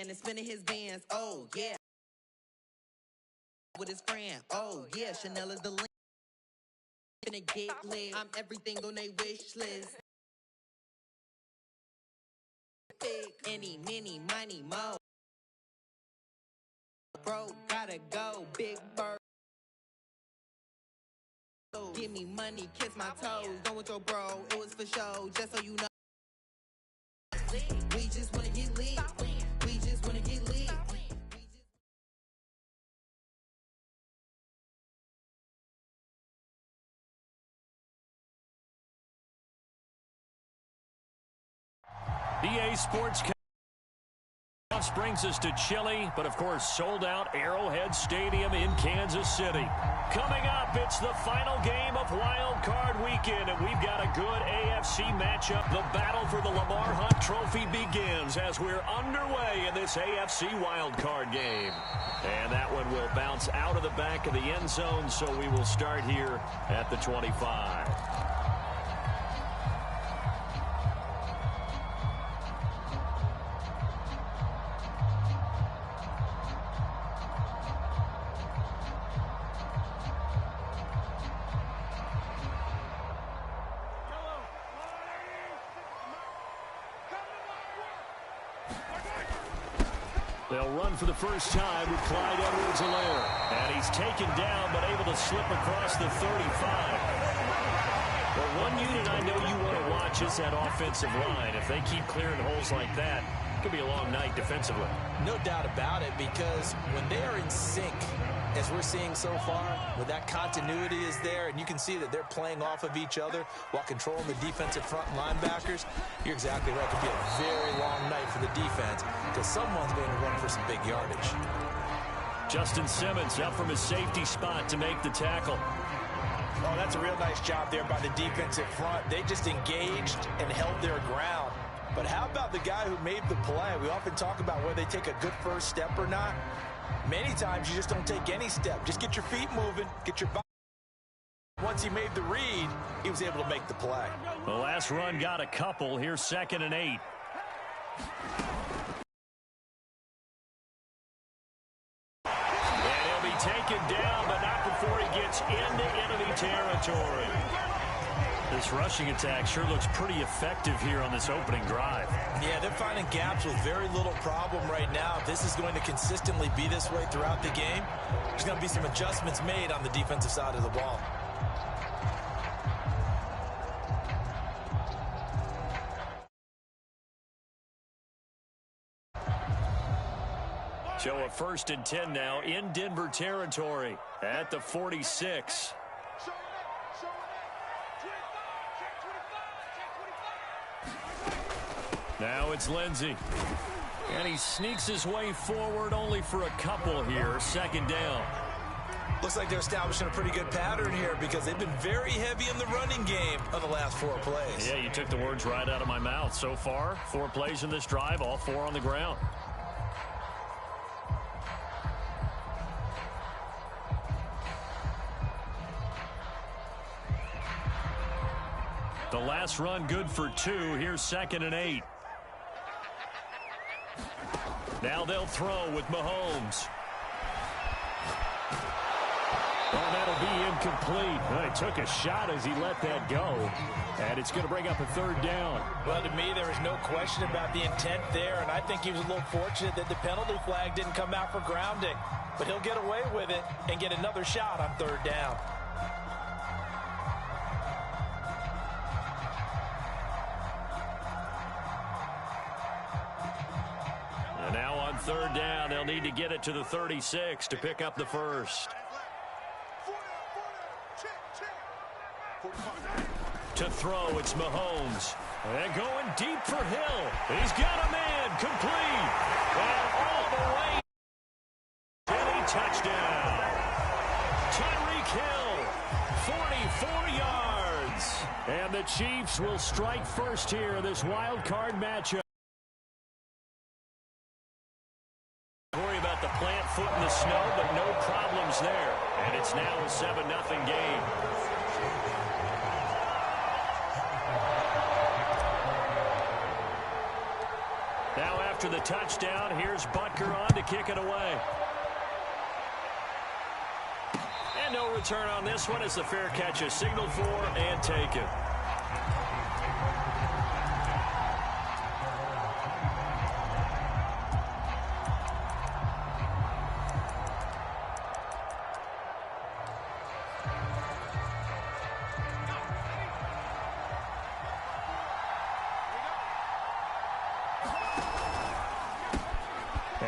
and spinning his bands. Oh, yeah. With his friend. Oh, yeah. Chanel is the link. Finna get lit. I'm everything on they wish list. Any, mini, money, mo. Bro, gotta go. Big bird. Give me money, kiss my toes. Going with your bro, it was for show. Just so you know. We just wanna get lit. We just wanna get lit. EA Sports brings us to Chile, but of course sold out Arrowhead Stadium in Kansas City. Coming up, it's the final game of Wild Card Weekend, and we've got a good AFC matchup. The battle for the Lamar Hunt Trophy begins as we're underway in this AFC Wild Card game. And that one will bounce out of the back of the end zone, so we will start here at the 25. They'll run for the first time with Clyde Edwards-Helaire. And he's taken down, but able to slip across the 35. Well, one unit I know you want to watch is that offensive line. If they keep clearing holes like that, it could be a long night defensively. No doubt about it, because when they are in sync, as we're seeing so far, when that continuity is there, and you can see that they're playing off of each other while controlling the defensive front linebackers, you're exactly right. It could be a very long night for the defense because someone's going to run for some big yardage. Justin Simmons up from his safety spot to make the tackle. Oh, that's a real nice job there by the defensive front. They just engaged and held their ground. But how about the guy who made the play? We often talk about whether they take a good first step or not. Many times you just don't take any step. Just get your feet moving, get your body. Once he made the read, he was able to make the play. The last run got a couple. Here's 2nd and 8. And he'll be taken down, but not before he gets into enemy territory. This rushing attack sure looks pretty effective here on this opening drive. Yeah, they're finding gaps with very little problem right now. If this is going to consistently be this way throughout the game, there's going to be some adjustments made on the defensive side of the ball. So a 1st and 10 now in Denver territory at the 46. Now it's Lindsey. And he sneaks his way forward only for a couple here. 2nd down. Looks like they're establishing a pretty good pattern here because they've been very heavy in the running game on the last 4 plays. Yeah, you took the words right out of my mouth. So far, 4 plays in this drive, all 4 on the ground. The last run good for 2. Here's 2nd and 8. Now they'll throw with Mahomes. Oh, that'll be incomplete. Well, he took a shot as he let that go. And it's going to bring up a 3rd down. Well, to me, there is no question about the intent there, and I think he was a little fortunate that the penalty flag didn't come out for grounding. But he'll get away with it and get another shot on 3rd down. And now on 3rd down, they'll need to get it to the 36 to pick up the 1st. To throw, it's Mahomes. And going deep for Hill. He's got a man complete. And all the way. Any touchdown. Tyreek Hill, 44 yards. And the Chiefs will strike first here in this wild card matchup. Worry about the plant foot in the snow, but no problems there. And it's now a 7-0 game. Now after the touchdown. Here's Butker on to kick it away. And no return on this one as the fair catch is signaled for and taken.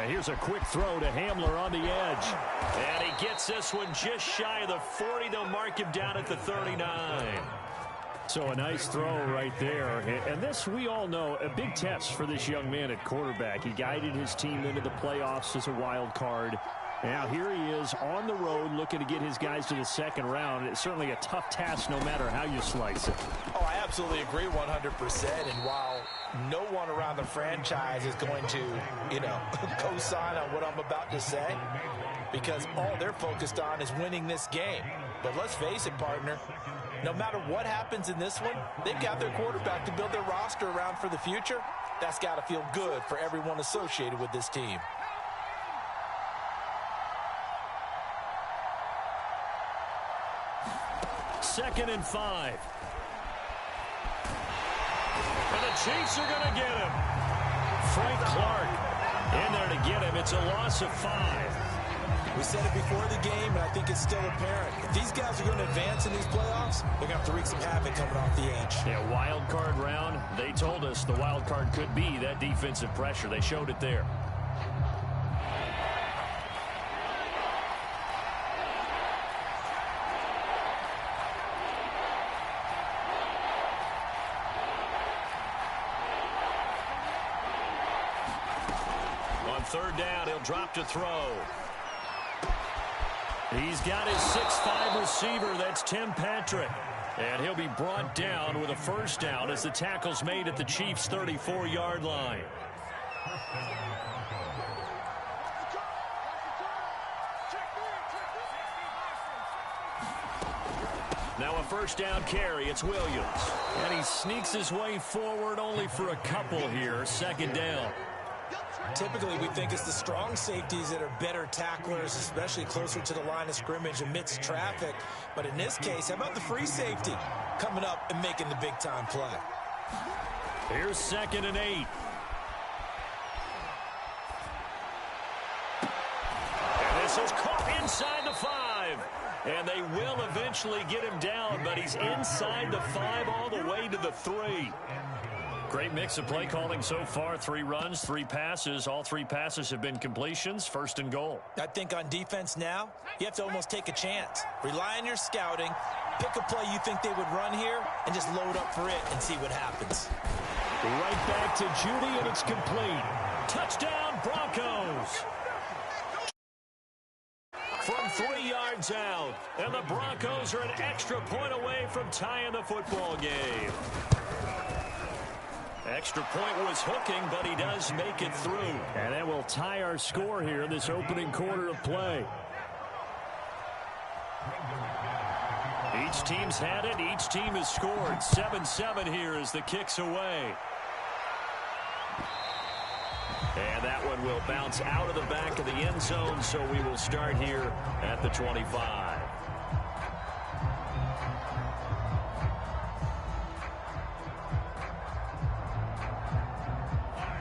Here's a quick throw to Hamler on the edge. And he gets this one just shy of the 40. They'll mark him down at the 39. So a nice throw right there. And this, we all know, a big test for this young man at quarterback. He guided his team into the playoffs as a wild card. Now here he is on the road looking to get his guys to the second round. It's certainly a tough task no matter how you slice it. Oh, I absolutely agree 100%. And while no one around the franchise is going to, co-sign on what I'm about to say, because all they're focused on is winning this game. But let's face it, partner, no matter what happens in this one, they've got their quarterback to build their roster around for the future. That's got to feel good for everyone associated with this team. Second and 5. And the Chiefs are going to get him. Frank Clark in there to get him. It's a loss of 5. We said it before the game, and I think it's still apparent. If these guys are going to advance in these playoffs, they're going to have to wreak some havoc coming off the edge. Yeah, wild card round. They told us the wild card could be that defensive pressure. They showed it there. Third down, he'll drop to throw. He's got his 6'5" receiver. That's Tim Patrick. And he'll be brought down with a first down as the tackle's made at the Chiefs' 34-yard line. Now a first down carry. It's Williams. And he sneaks his way forward only for a couple here. Second down. Typically, we think it's the strong safeties that are better tacklers, especially closer to the line of scrimmage amidst traffic. But in this case, how about the free safety coming up and making the big-time play? Here's 2nd and 8. And this is caught inside the 5. And they will eventually get him down, but he's inside the 5 all the way to the 3. Great mix of play calling so far. 3 runs, 3 passes. All 3 passes have been completions. 1st and goal. I think on defense now, you have to almost take a chance. Rely on your scouting. Pick a play you think they would run here and just load up for it and see what happens. Right back to Judy, and it's complete. Touchdown, Broncos. From 3 yards out. And the Broncos are an extra point away from tying the football game. Extra point was hooking, but he does make it through. And that will tie our score here in this opening quarter of play. Each team's had it. Each team has scored. 7-7 here as the kick's away. And that one will bounce out of the back of the end zone, so we will start here at the 25.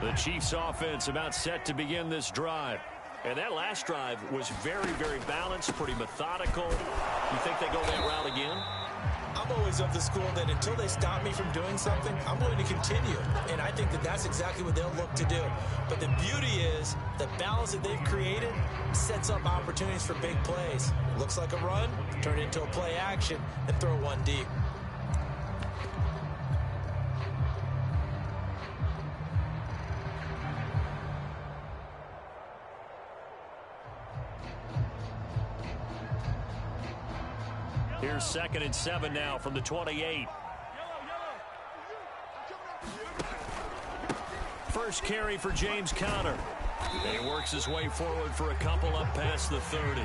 The Chiefs offense about set to begin this drive. And that last drive was very, very balanced, pretty methodical. You think they go that route again? I'm always of the school that until they stop me from doing something, I'm going to continue. And I think that that's exactly what they'll look to do. But the beauty is the balance that they've created sets up opportunities for big plays. Looks like a run, turn it into a play action, and throw one deep. Here's 2nd and 7 now from the 28. First carry for James Conner. And he works his way forward for a couple up past the 30.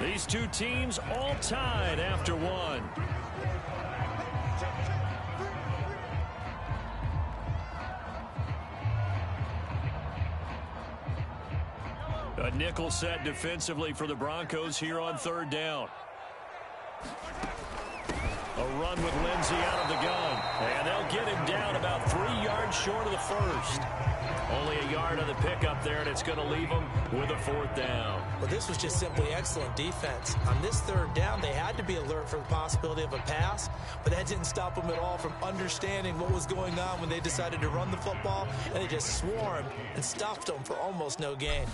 These two teams all tied after one. A nickel set defensively for the Broncos here on third down. A run with Lindsey out of the gun. And they'll get him down about 3 yards short of the first. Only a yard on the pickup there, and it's going to leave them with a fourth down. Well, this was just simply excellent defense. On this third down, they had to be alert for the possibility of a pass, but that didn't stop them at all from understanding what was going on when they decided to run the football, and they just swarmed and stuffed them for almost no gain.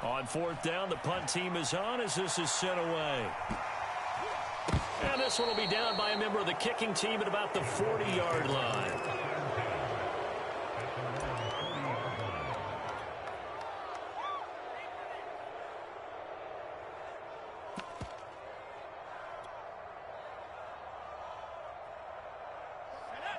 On fourth down, the punt team is on as this is sent away. And this one will be down by a member of the kicking team at about the 40-yard line.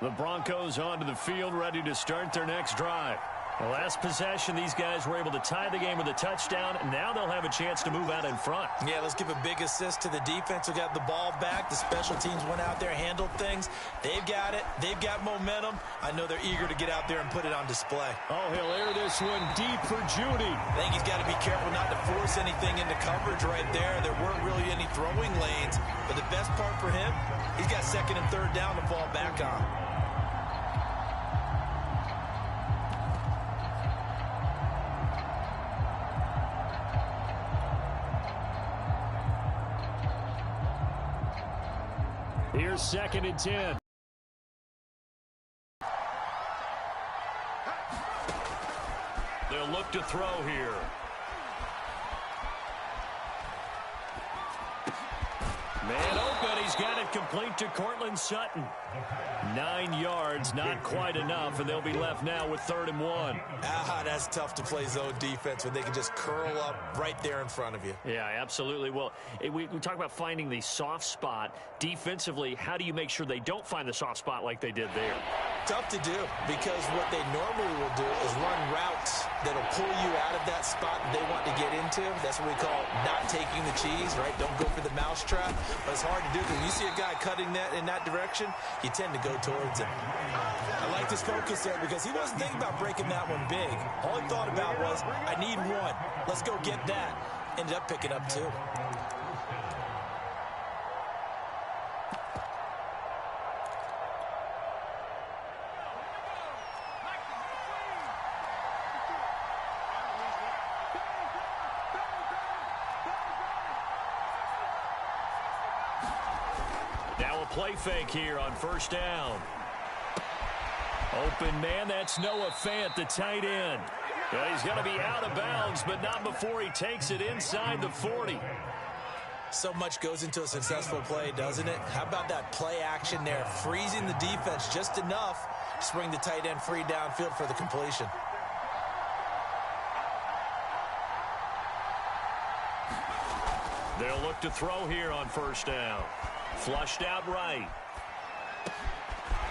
The Broncos onto the field, ready to start their next drive. The last possession, these guys were able to tie the game with a touchdown, and now they'll have a chance to move out in front. Yeah, let's give a big assist to the defense who got the ball back. The special teams went out there, handled things. They've got it. They've got momentum. I know they're eager to get out there and put it on display. Oh, he'll air this one deep for Judy. I think he's got to be careful not to force anything into coverage right there. There weren't really any throwing lanes, but the best part for him, he's got second and third down to fall back on. Here's second and 10. They'll look to throw here. Man open, he's got it complete to Cortland Sutton. 9 yards, not quite enough, and they'll be left now with 3rd and 1. That's tough to play zone defense when they can just curl up right there in front of you. Yeah, absolutely. Well, we talk about finding the soft spot. Defensively, how do you make sure they don't find the soft spot like they did there? Tough to do, because what they normally will do is run routes that'll pull you out of that spot that they want to get into. That's what we call not taking the cheese, right? Don't go for the mousetrap. But it's hard to do because you see a guy cutting that in that direction, you tend to go towards him. I like his focus there because he wasn't thinking about breaking that one big. All he thought about was, I need one. Let's go get that. Ended up picking up 2. Now a play fake here on first down. Open man, that's Noah Fant, the tight end. Yeah, he's going to be out of bounds, but not before he takes it inside the 40. So much goes into a successful play, doesn't it? How about that play action there, freezing the defense just enough to bring the tight end free downfield for the completion. They'll look to throw here on first down. Flushed out right.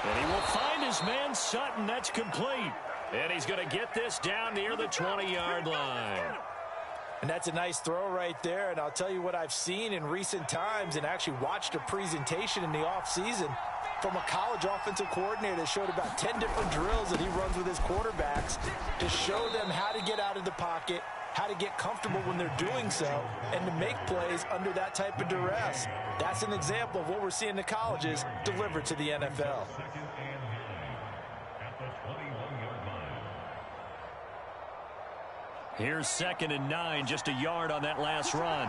And he will find his man Sutton. That's complete. And he's going to get this down near the 20-yard line. And that's a nice throw right there. And I'll tell you what I've seen in recent times and actually watched a presentation in the offseason from a college offensive coordinator that showed about 10 different drills that he runs with his quarterbacks to show them how to get out of the pocket, how to get comfortable when they're doing so, and to make plays under that type of duress. That's an example of what we're seeing in the colleges delivered to the NFL. Here's 2nd and 9, just a yard on that last run.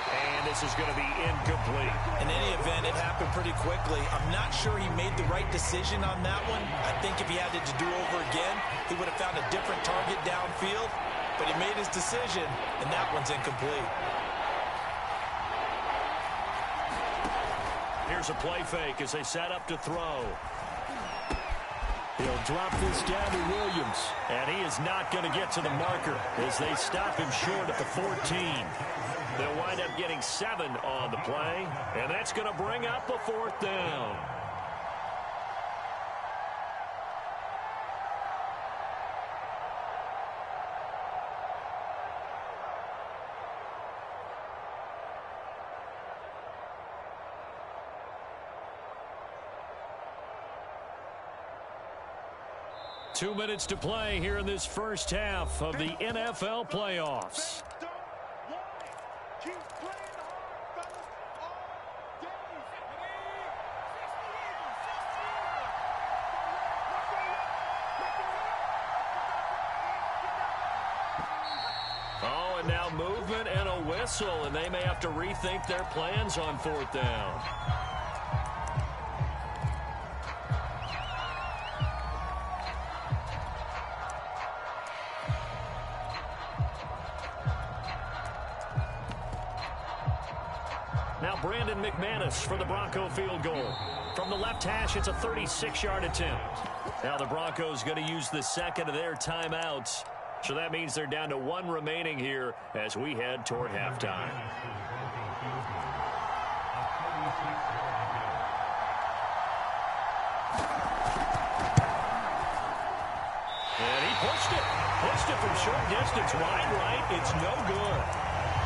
And this is going to be incomplete. In any event, it happened pretty quickly. I'm not sure he made the right decision on that one. I think if he had it to do over again, he would have found a different target downfield. But he made his decision, and that one's incomplete. Here's a play fake as they set up to throw. He'll drop this down to Williams. And he is not going to get to the marker as they stop him short at the 14. They'll wind up getting 7 on the play. And that's going to bring up a 4th down. 2 minutes to play here in this first half of the NFL playoffs. Oh, and now movement and a whistle, and they may have to rethink their plans on 4th down. Now Brandon McManus for the Bronco field goal. From the left hash, it's a 36-yard attempt. Now the Broncos going to use the second of their timeouts. So that means they're down to 1 remaining here as we head toward halftime. And he pushed it. Pushed it from short distance. Wide right. It's no good.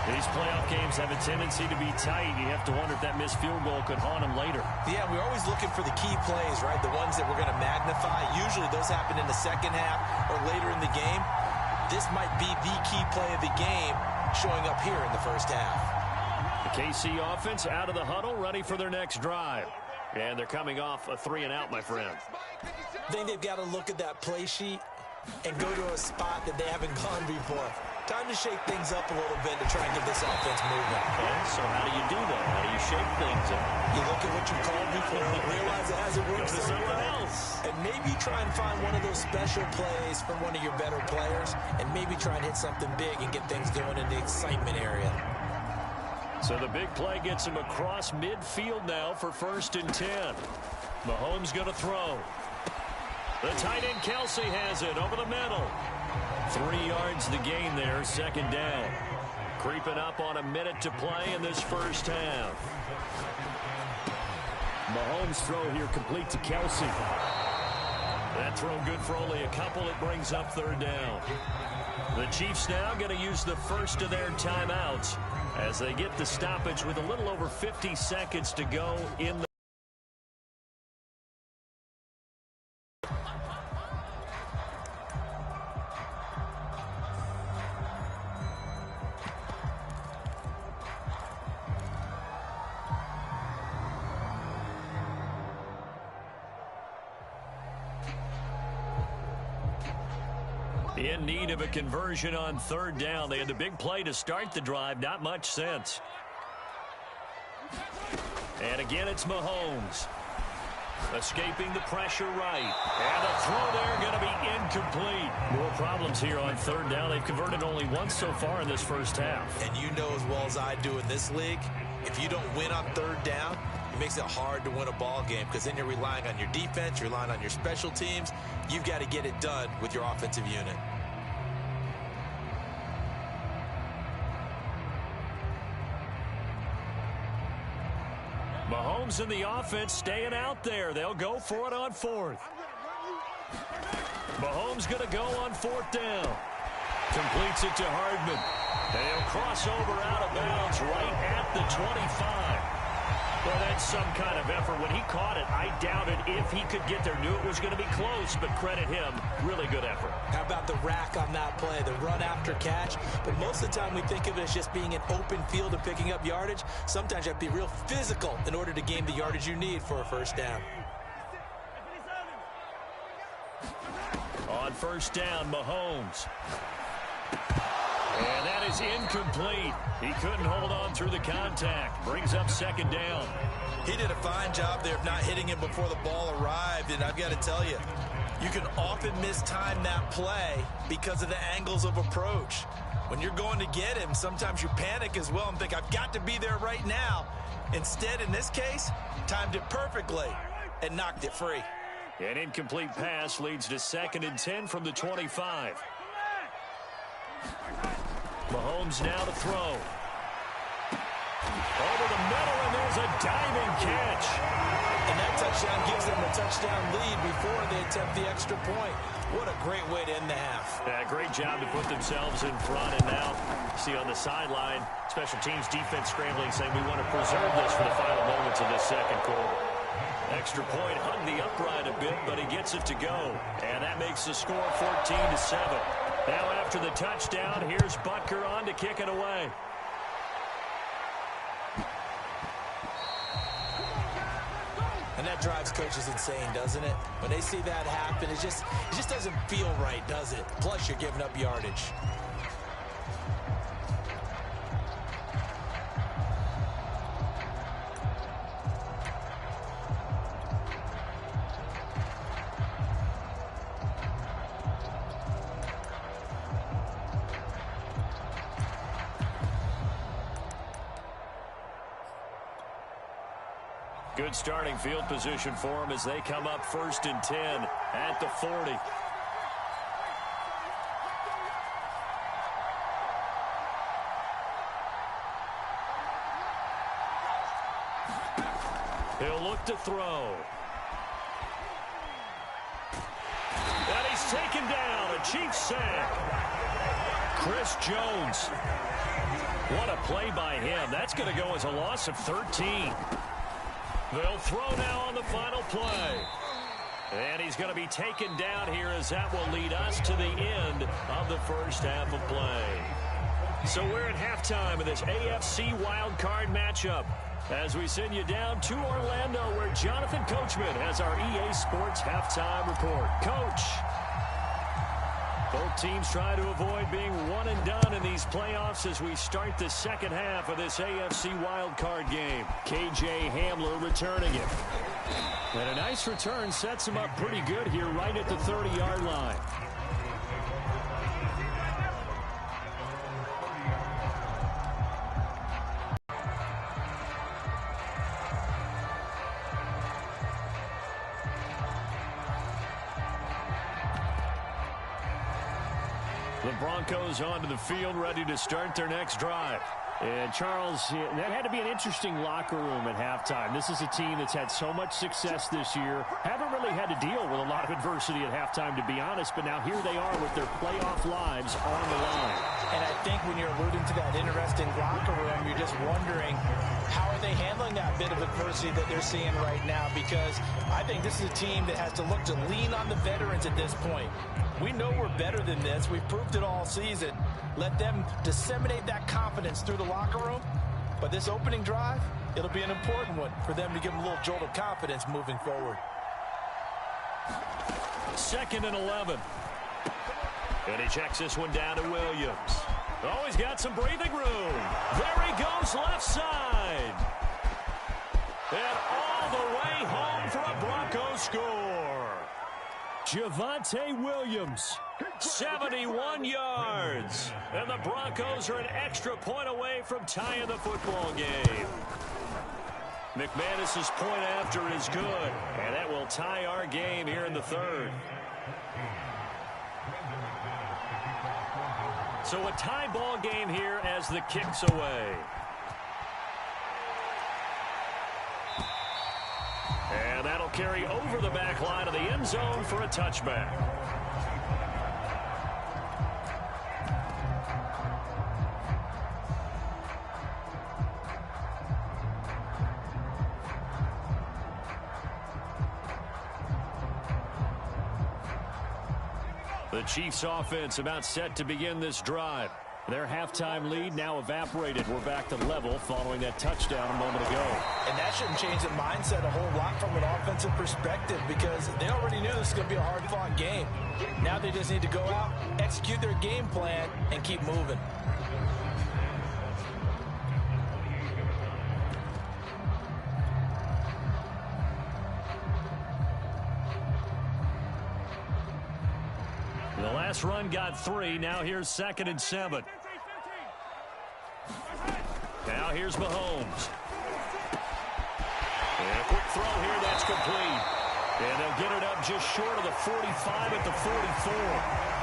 These playoff games have a tendency to be tight. You have to wonder if that missed field goal could haunt them later. Yeah, we're always looking for the key plays, right? The ones that we're going to magnify. Usually those happen in the second half or later in the game. This might be the key play of the game showing up here in the first half. The KC offense out of the huddle, ready for their next drive. And they're coming off a 3-and-out, my friend. I think they've got to look at that play sheet and go to a spot that they haven't gone before. Time to shake things up a little bit to try and get this offense moving. Okay, so how do you do that? How do you shake things up? You look at what you called before and realize it hasn't worked for someone else. And maybe try and find one of those special plays from one of your better players and maybe try and hit something big and get things going in the excitement area. So the big play gets him across midfield now for 1st and 10. Mahomes going to throw. The tight end Kelsey has it over the middle. 3 yards the gain there, 2nd down. Creeping up on a minute to play in this first half. Mahomes' throw here complete to Kelsey. That throw good for only a couple. It brings up 3rd down. The Chiefs now going to use the first of their timeouts as they get the stoppage with a little over 50 seconds to go in the in need of a conversion on 3rd down. They had the big play to start the drive. Not much sense. And again, it's Mahomes. Escaping the pressure right. And the throw there going to be incomplete. More problems here on 3rd down. They've converted only once so far in this first half. And you know as well as I do in this league, if you don't win on 3rd down, it makes it hard to win a ball game because then you're relying on your defense, you're relying on your special teams. You've got to get it done with your offensive unit. Mahomes and the offense staying out there. They'll go for it on 4th. Mahomes going to go on 4th down. Completes it to Hardman. They'll cross over out of bounds right at the 25. Well, that's some kind of effort. When he caught it, I doubted if he could get there. Knew it was going to be close, but credit him. Really good effort. How about the rack on that play, the run after catch? But most of the time we think of it as just being an open field and picking up yardage. Sometimes you have to be real physical in order to gain the yardage you need for a 1st down. On 1st down, Mahomes. And that is incomplete. He couldn't hold on through the contact. Brings up 2nd down. He did a fine job there of not hitting him before the ball arrived. And I've got to tell you, you can often mistime that play because of the angles of approach. When you're going to get him, sometimes you panic as well and think, I've got to be there right now. Instead, in this case, timed it perfectly and knocked it free. An incomplete pass leads to 2nd and 10 from the 25. Mahomes now to throw. Over the middle, and there's a diving catch. And that touchdown gives them a touchdown lead before they attempt the extra point. What a great way to end the half. Yeah, great job to put themselves in front. And now, see on the sideline, special teams defense scrambling, saying we want to preserve this for the final moments of this 2nd quarter. Extra point hung the upright a bit, but he gets it to go. And that makes the score 14-7. Now after the touchdown, here's Butker on to kick it away. And that drives coaches insane, doesn't it? When they see that happen, it just doesn't feel right, does it? Plus, you're giving up yardage. Good starting field position for them as they come up 1st and 10 at the 40. He'll look to throw. And he's taken down. A Cheifs sack. Chris Jones. What a play by him. That's going to go as a loss of 13. They'll throw now on the final play. And he's going to be taken down here as that will lead us to the end of the first half of play. So we're at halftime of this AFC wildcard matchup as we send you down to Orlando where Jonathan Coachman has our EA Sports halftime report. Coach. Both teams try to avoid being one and done in these playoffs as we start the second half of this AFC wildcard game. KJ Hamler returning it. And a nice return sets him up pretty good here right at the 30-yard line. The Broncos onto the field, ready to start their next drive. And, Charles, that had to be an interesting locker room at halftime. This is a team that's had so much success this year. Haven't really had to deal with a lot of adversity at halftime, to be honest. But now here they are with their playoff lives on the line. And I think when you're alluding to that interesting locker room, you're just wondering how are they handling that bit of adversity that they're seeing right now? Because I think this is a team that has to look to lean on the veterans at this point. We know we're better than this. We've proved it all season. Let them disseminate that confidence through the locker room. But this opening drive, it'll be an important one for them to give them a little jolt of confidence moving forward. 2nd and 11. And he checks this one down to Williams. Oh, he's got some breathing room. There he goes left side. And all the way home for a Broncos score. Javonte Williams, 71 yards. And the Broncos are an extra point away from tying the football game. McManus's point after is good. And that will tie our game here in the third. So a tie ball game here as the kick's away. And that'll carry over the back line of the end zone for a touchback. The Chiefs offense about set to begin this drive. Their halftime lead now evaporated. We're back to level following that touchdown a moment ago. And that shouldn't change the mindset a whole lot from an offensive perspective because they already knew this was going to be a hard-fought game. Now they just need to go out, execute their game plan, and keep moving. The last run got 3. Now here's 2nd and 7. Now here's Mahomes. And a quick throw here. That's complete. And they'll get it up just short of the 45 at the 44.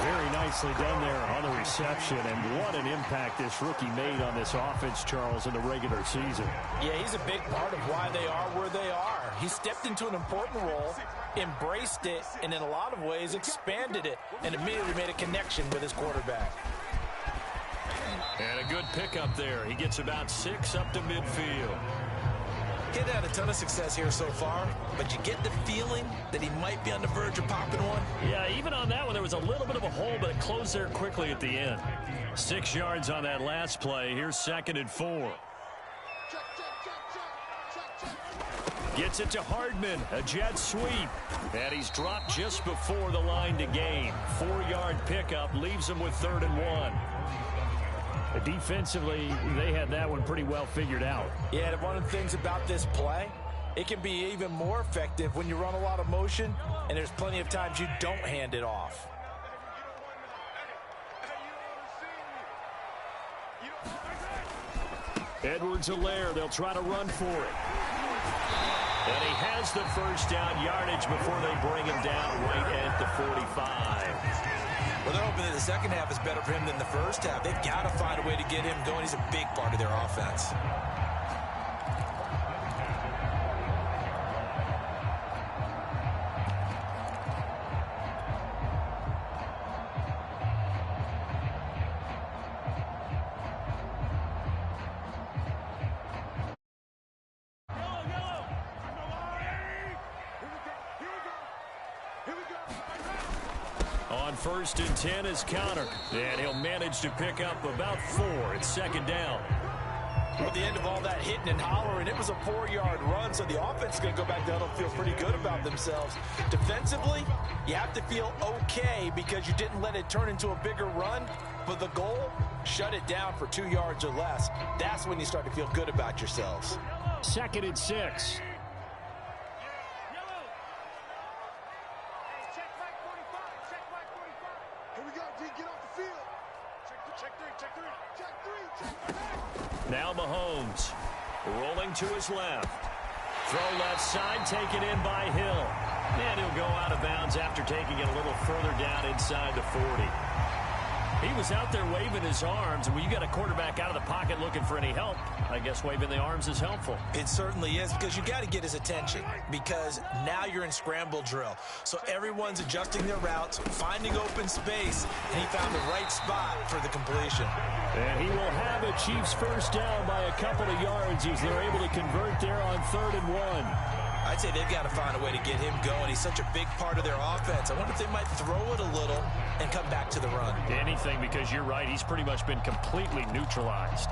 Very nicely done there on the reception. And what an impact this rookie made on this offense, Charles, in the regular season. Yeah, he's a big part of why they are where they are. He stepped into an important role, embraced it, and in a lot of ways expanded it, and immediately made a connection with his quarterback. And a good pickup there. He gets about 6 up to midfield. He hasn't had a ton of success here so far, but you get the feeling that he might be on the verge of popping one. Yeah, even on that one, there was a little bit of a hole, but it closed there quickly at the end. 6 yards on that last play. Here's 2nd and 4. Gets it to Hardman, a jet sweep. And he's dropped just before the line to gain. 4-yard pickup leaves him with 3rd and 1. Defensively, they had that one pretty well figured out. Yeah, one of the things about this play, it can be even more effective when you run a lot of motion, and there's plenty of times you don't hand it off. Edwards-Helaire, they'll try to run for it. And he has the first down yardage before they bring him down right at the 45. Well, they're hoping that the second half is better for him than the first half. They've got to find a way to get him going. He's a big part of their offense. On 1st and 10 is counter, and he'll manage to pick up about 4. It's 2nd down. Well, at the end of all that hitting and hollering, it was a 4-yard run, so the offense is going to go back down and feel pretty good about themselves. Defensively, you have to feel okay because you didn't let it turn into a bigger run, but the goal, shut it down for 2 yards or less. That's when you start to feel good about yourselves. 2nd and 6. Now Mahomes, rolling to his left. Throw left side, taken in by Hill. And he'll go out of bounds after taking it a little further down inside the 40. He was out there waving his arms, and when you got a quarterback out of the pocket looking for any help, I guess waving the arms is helpful. It certainly is, because you got to get his attention, because now you're in scramble drill. So everyone's adjusting their routes, finding open space, and he found the right spot for the completion. And he will have a Chiefs first down by a couple of yards as they're able to convert there on 3rd and 1. I'd say they've got to find a way to get him going. He's such a big part of their offense. I wonder if they might throw it a little and come back to the run. Anything, because you're right. He's pretty much been completely neutralized.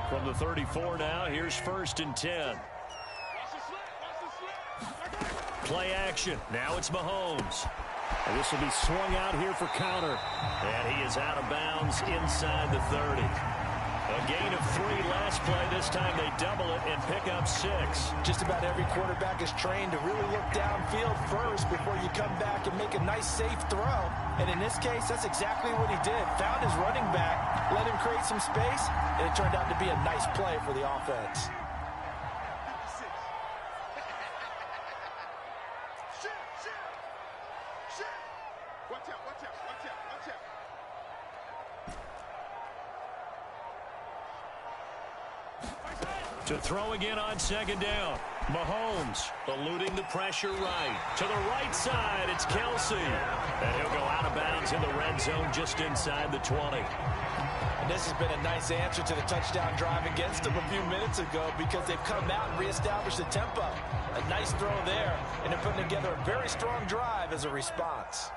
From the 34 now, here's 1st and 10. Play action. Now it's Mahomes. And this will be swung out here for counter. And he is out of bounds inside the 30. A gain of 3 last play. This time they double it and pick up 6. Just about every quarterback is trained to really look downfield first before you come back and make a nice, safe throw. And in this case, that's exactly what he did. Found his running back, let him create some space, and it turned out to be a nice play for the offense. To throw again on 2nd down. Mahomes eluding the pressure right. To the right side, it's Kelsey. And he'll go out of bounds in the red zone just inside the 20. And this has been a nice answer to the touchdown drive against them a few minutes ago because they've come out and reestablished the tempo. A nice throw there, and they're putting together a very strong drive as a response.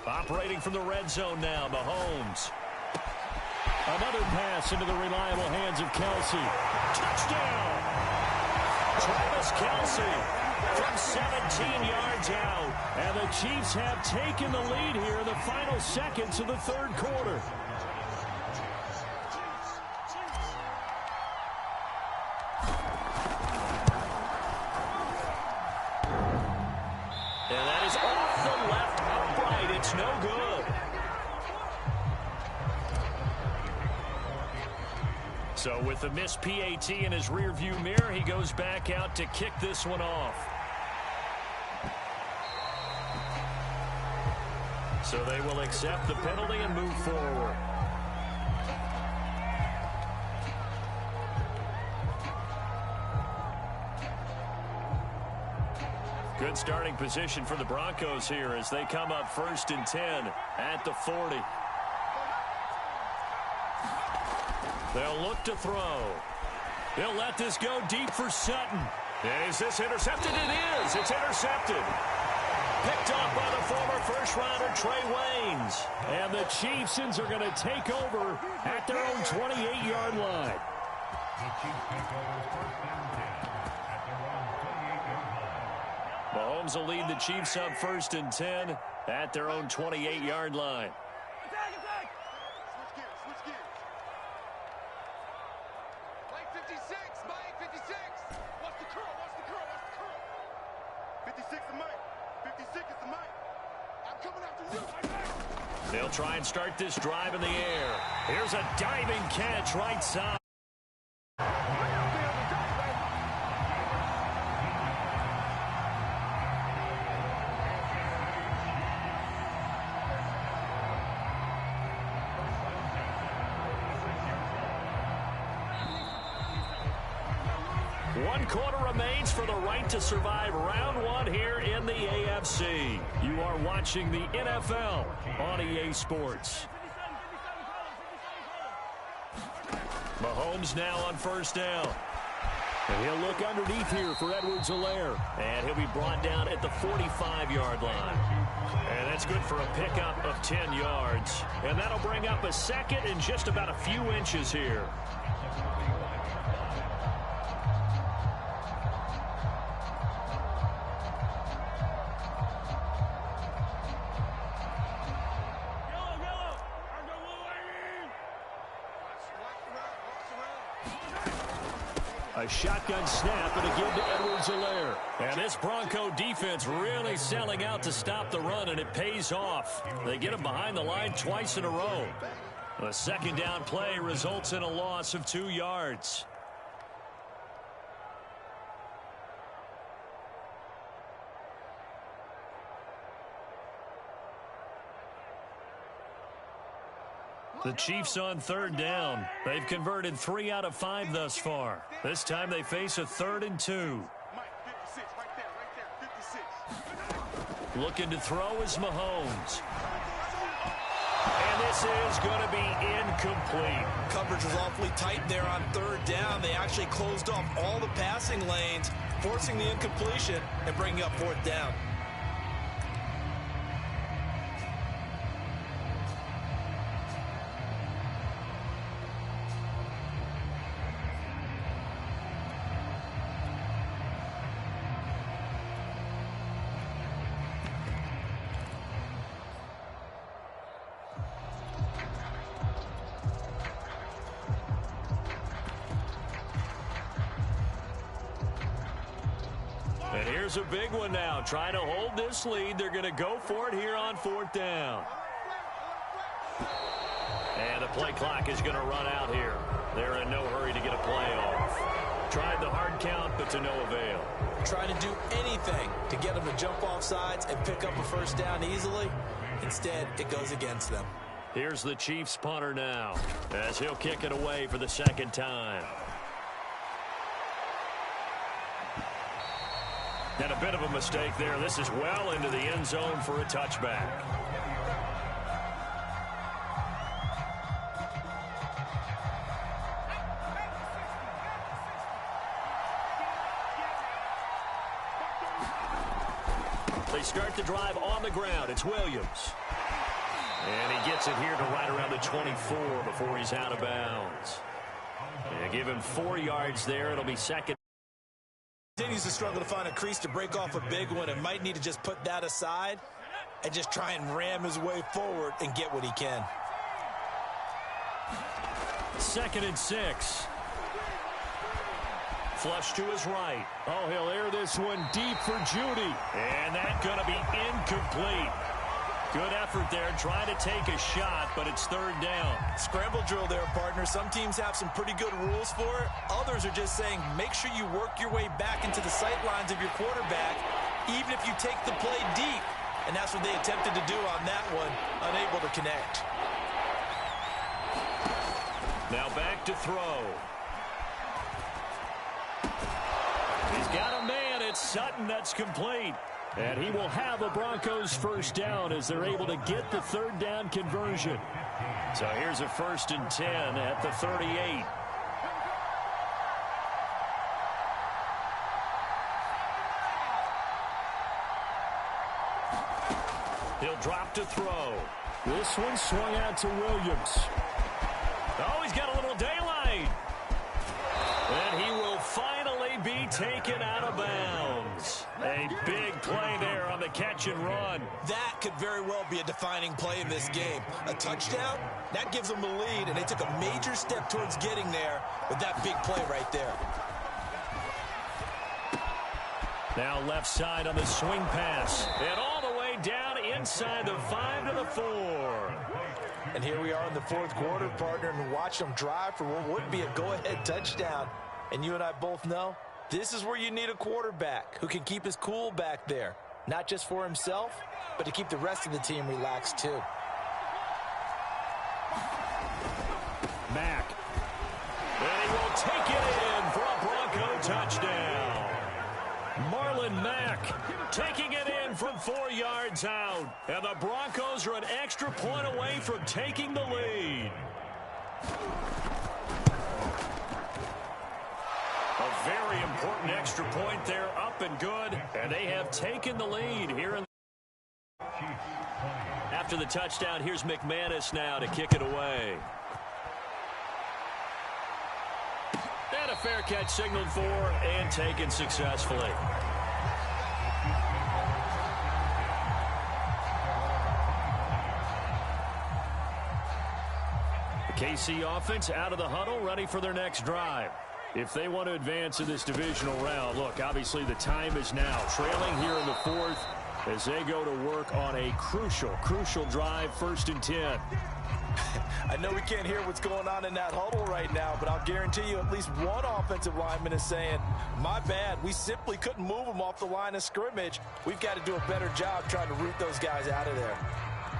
Operating from the red zone now, Mahomes. Another pass into the reliable hands of Kelsey. Touchdown! Travis Kelsey from 17 yards out. And the Chiefs have taken the lead here in the final seconds of the 3rd quarter. And that is off the left upright. It's no good. So with the missed PAT in his rearview mirror, he goes back out to kick this one off. So they will accept the penalty and move forward. Good starting position for the Broncos here as they come up 1st and 10 at the 40. They'll look to throw. They'll let this go deep for Sutton. Is this intercepted? It is. It's intercepted. Picked up by the former first-rounder Trey Waynes. And the Chiefs are going to take over at their own 28-yard line. Mahomes will lead the Chiefs up 1st and 10 at their own 28-yard line. They'll try and start this drive in the air. Here's a diving catch right side. One quarter remains for the right to survive round one here in the AFC. You are watching the NFL on EA Sports. Mahomes now on 1st down. And he'll look underneath here for Edwards-Helaire. And he'll be brought down at the 45-yard line. And that's good for a pickup of 10 yards. And that'll bring up a 2nd and just about a few inches here. A shotgun snap and a give to Edwards-Helaire. And this Bronco defense really selling out to stop the run, and it pays off. They get him behind the line twice in a row. A 2nd down play results in a loss of 2 yards. The Chiefs on 3rd down. They've converted 3 out of 5 thus far. This time they face a 3rd and 2. Looking to throw is Mahomes. And this is going to be incomplete. Coverage was awfully tight there on 3rd down. They actually closed off all the passing lanes, forcing the incompletion and bringing up 4th down. And here's a big one now. Trying to hold this lead. They're going to go for it here on 4th down. And the play clock is going to run out here. They're in no hurry to get a play off. Tried the hard count, but to no avail. Trying to do anything to get them to jump off sides and pick up a 1st down easily. Instead, it goes against them. Here's the Chiefs punter now as he'll kick it away for the 2nd time. And a bit of a mistake there. This is well into the end zone for a touchback. They start the drive on the ground. It's Williams. And he gets it here to right around the 24 before he's out of bounds. And give him 4 yards there. It'll be 2nd. Continues to struggle to find a crease to break off a big one and might need to just put that aside and just try and ram his way forward and get what he can. 2nd and 6. Flush to his right. Oh, he'll air this one deep for Judy. And that's going to be incomplete. Good effort there, trying to take a shot, but it's 3rd down. Scramble drill there, partner. Some teams have some pretty good rules for it. Others are just saying make sure you work your way back into the sight lines of your quarterback, even if you take the play deep. And that's what they attempted to do on that one. unable to connect. Now back to throw. He's got a man. It's Sutton that's complete. And he will have a Broncos first down as they're able to get the third down conversion. So here's a 1st and 10 at the 38. He'll drop to throw. This one swung out to Williams. Oh, he's got a little daylight. And he will finally be taken out of bounds. A big play there on the catch and run. That could very well be a defining play in this game. A touchdown, that gives them the lead, and they took a major step towards getting there with that big play right there. Now left side on the swing pass. And all the way down inside the 5 to the 4. And here we are in the 4th quarter, partner, and watch them drive for what would be a go-ahead touchdown. And you and I both know this is where you need a quarterback who can keep his cool back there. Not just for himself, but to keep the rest of the team relaxed too. Mack. And he will take it in for a Bronco touchdown. Marlon Mack taking it in from 4 yards out. And the Broncos are an extra point away from taking the lead. A very important extra point there, up and good. And they have taken the lead here in. After the touchdown, here's McManus now to kick it away. And a fair catch signaled for and taken successfully. The KC offense out of the huddle, ready for their next drive. If they want to advance in this divisional round, look, obviously the time is now. Trailing here in the 4th as they go to work on a crucial drive, 1st and 10. I know we can't hear what's going on in that huddle right now, but I'll guarantee you at least one offensive lineman is saying, my bad, we simply couldn't move them off the line of scrimmage. We've got to do a better job trying to root those guys out of there.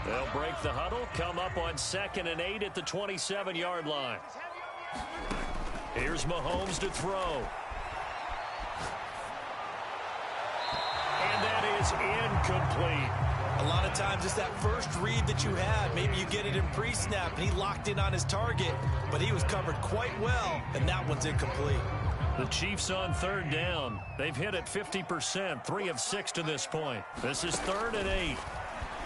They'll break the huddle, come up on 2nd and 8 at the 27-yard line. Here's Mahomes to throw. And that is incomplete. A lot of times it's that first read that you had. Maybe you get it in pre-snap, and he locked in on his target, but he was covered quite well, and that one's incomplete. The Chiefs on 3rd down. They've hit it 50%, 3 of 6 to this point. This is 3rd and 8.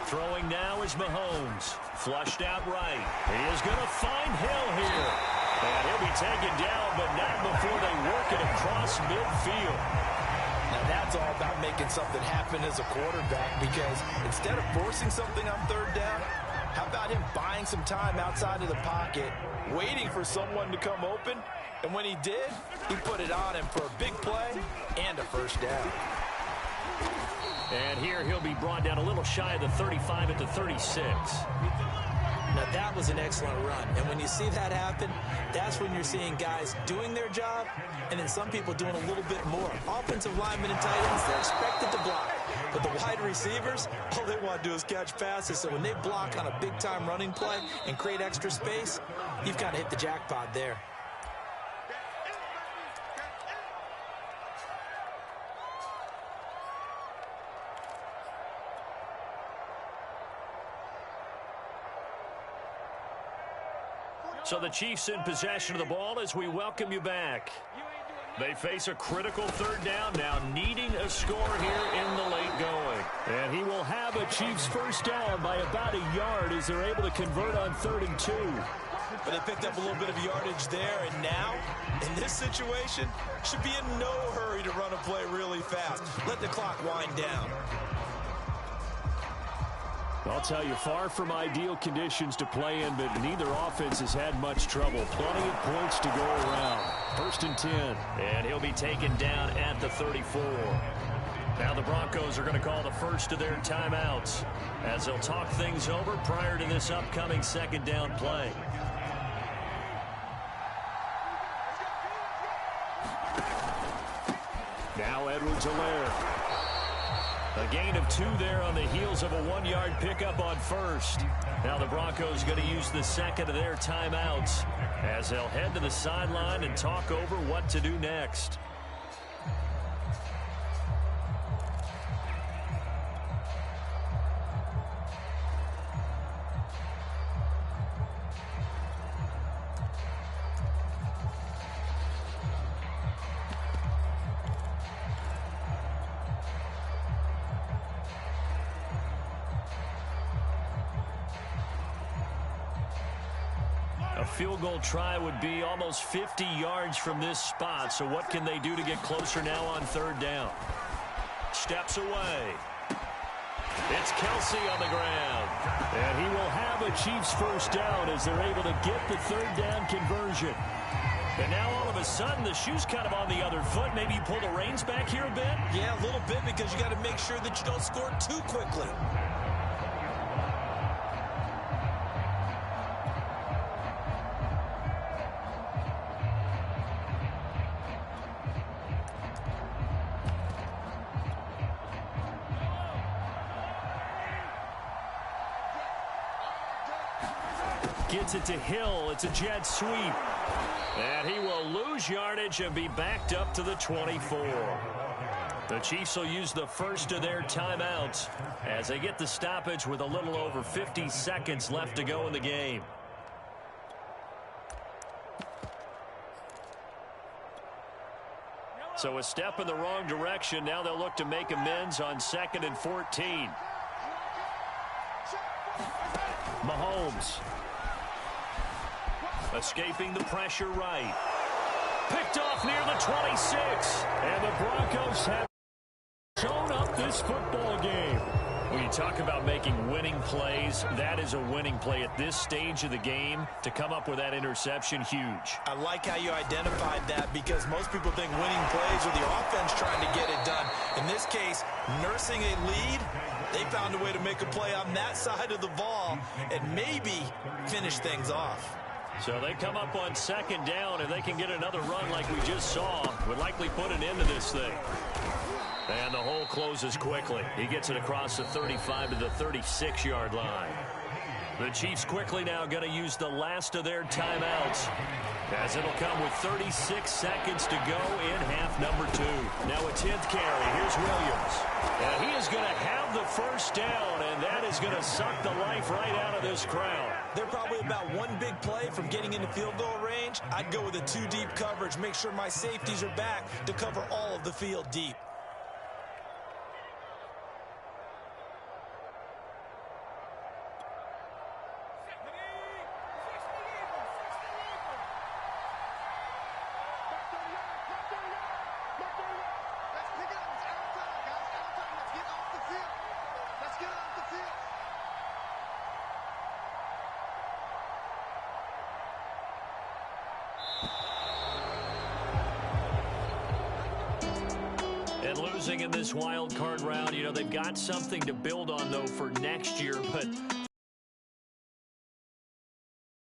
Throwing now is Mahomes. Flushed out right. He is going to find Hill here. And he'll be taken down, but not before they work it across midfield. Now that's all about making something happen as a quarterback, because instead of forcing something on 3rd down, how about him buying some time outside of the pocket, waiting for someone to come open, and when he did, he put it on him for a big play and a 1st down. And here he'll be brought down a little shy of the 35 at the 36. Now that was an excellent run, and when you see that happen, that's when you're seeing guys doing their job, and then some people doing a little bit more. Offensive linemen and tight ends, they're expected to block, but the wide receivers, all they want to do is catch passes. So when they block on a big-time running play and create extra space, you've got to hit the jackpot there. So the Chiefs in possession of the ball as we welcome you back. They face a critical 3rd down now, needing a score here in the late going. And he will have a Chiefs first down by about a yard as they're able to convert on 3rd and 2. But they picked up a little bit of yardage there, and now, in this situation, should be in no hurry to run a play really fast. Let the clock wind down. I'll tell you, far from ideal conditions to play in, but neither offense has had much trouble. Plenty of points to go around. 1st and 10. And he'll be taken down at the 34. Now the Broncos are going to call the first of their timeouts as they'll talk things over prior to this upcoming 2nd down play. Now Edwards-Helaire. A gain of 2 there on the heels of a 1-yard pickup on first. Now the Broncos going to use the second of their timeouts as they'll head to the sideline and talk over what to do next. A field goal try would be almost 50 yards from this spot. So what can they do to get closer now on 3rd down? Steps away. It's Kelsey on the ground. And he will have a Chiefs first down as they're able to get the 3rd down conversion. And now all of a sudden the shoe's kind of on the other foot. Maybe you pull the reins back here a bit? Yeah, a little bit, because you got to make sure that you don't score too quickly. Gets it to Hill. It's a jet sweep. And he will lose yardage and be backed up to the 24. The Chiefs will use the first of their timeouts as they get the stoppage with a little over 50 seconds left to go in the game. So a step in the wrong direction. Now they'll look to make amends on 2nd and 14. Mahomes. Escaping the pressure right. Picked off near the 26. And the Broncos have shown up this football game. When you talk about making winning plays, that is a winning play at this stage of the game. To come up with that interception, huge. I like how you identified that, because most people think winning plays are the offense trying to get it done. In this case, nursing a lead, they found a way to make a play on that side of the ball and maybe finish things off. So they come up on 2nd down, and they can get another run like we just saw. Would likely put an end to this thing. And the hole closes quickly. He gets it across the 35 to the 36-yard line. The Chiefs quickly now going to use the last of their timeouts, as it'll come with 36 seconds to go in half number 2. Now a 10th carry. Here's Williams. And he is going to have the first down, and that is going to suck the life right out of this crowd. They're probably about one big play from getting into field goal range. I'd go with a 2-deep coverage. Make sure my safeties are back to cover all of the field deep. And losing in this wild card round, you know, they've got something to build on, though, for next year. But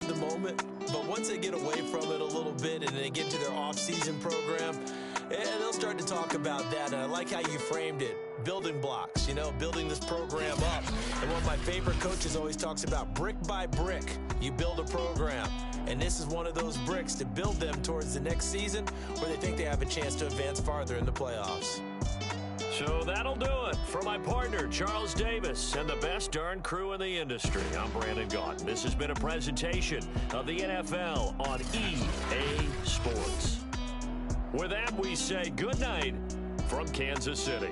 the moment, but once they get away from it a little bit and they get to their off-season program, they'll start to talk about that. And I like how you framed it. Building blocks, you know, building this program up. And one of my favorite coaches always talks about brick by brick, you build a program. And this is one of those bricks to build them towards the next season where they think they have a chance to advance farther in the playoffs. So that'll do it. For my partner, Charles Davis, and the best darn crew in the industry, I'm Brandon Gaudin. This has been a presentation of the NFL on EA Sports. With that, we say good night from Kansas City.